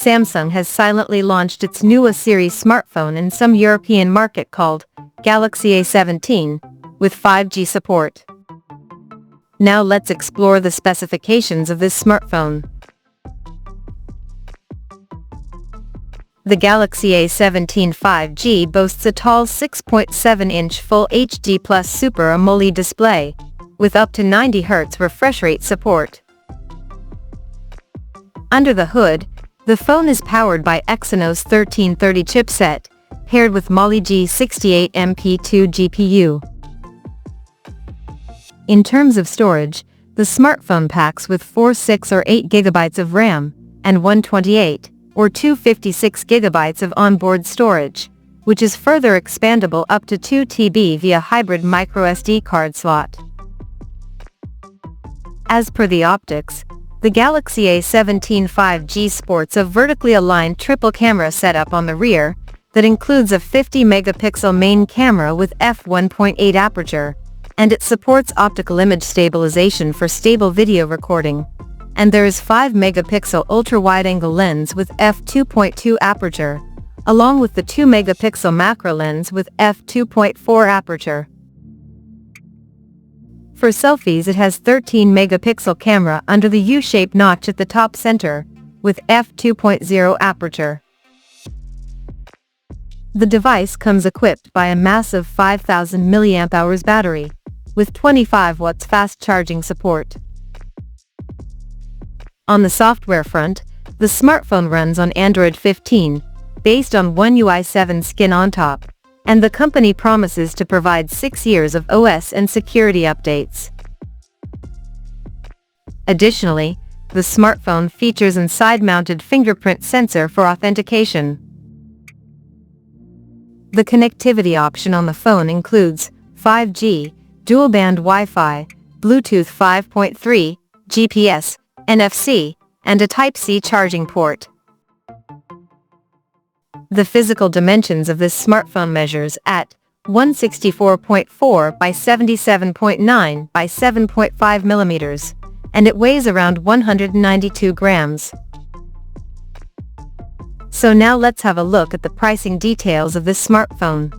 Samsung has silently launched its new A-series smartphone in some European market called Galaxy A17, with 5G support. Now let's explore the specifications of this smartphone. The Galaxy A17 5G boasts a tall 6.7-inch Full HD Plus Super AMOLED display, with up to 90 Hz refresh rate support. Under the hood, the phone is powered by Exynos 1330 chipset, paired with Mali G68 MP2 GPU. In terms of storage, the smartphone packs with 4, 6 or 8 GB of RAM, and 128 or 256 GB of onboard storage, which is further expandable up to 2 TB via hybrid microSD card slot. As per the optics, the Galaxy A17 5G sports a vertically aligned triple camera setup on the rear that includes a 50-megapixel main camera with f1.8 aperture, and it supports optical image stabilization for stable video recording. And there is 5-megapixel ultra-wide-angle lens with f2.2 aperture, along with the 2-megapixel macro lens with f2.4 aperture. For selfies, it has 13-megapixel camera under the U-shaped notch at the top center, with f2.0 aperture. The device comes equipped by a massive 5000 mAh battery, with 25 watts fast charging support. On the software front, the smartphone runs on Android 15, based on One UI 7 skin on top, and the company promises to provide 6 years of OS and security updates. Additionally, the smartphone features a side-mounted fingerprint sensor for authentication. The connectivity option on the phone includes 5G, dual-band Wi-Fi, Bluetooth 5.3, GPS, NFC, and a Type-C charging port. The physical dimensions of this smartphone measures at 164.4 by 77.9 by 7.5 millimeters, and it weighs around 192 grams. So now let's have a look at the pricing details of this smartphone.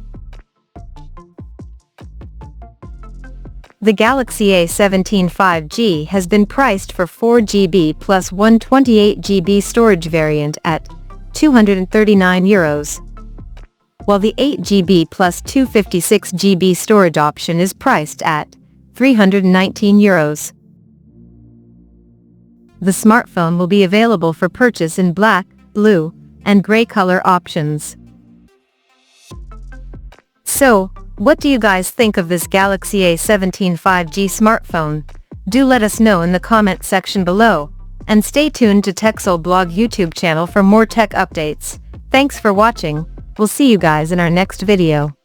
The Galaxy A17 5G has been priced for 4GB plus 128GB storage variant at €239, while the 8GB plus 256GB storage option is priced at €319. The smartphone will be available for purchase in black, blue, and gray color options. So, what do you guys think of this Galaxy A17 5G smartphone? Do let us know in the comment section below, and stay tuned to TechSole Blog YouTube channel for more tech updates. Thanks for watching. We'll see you guys in our next video.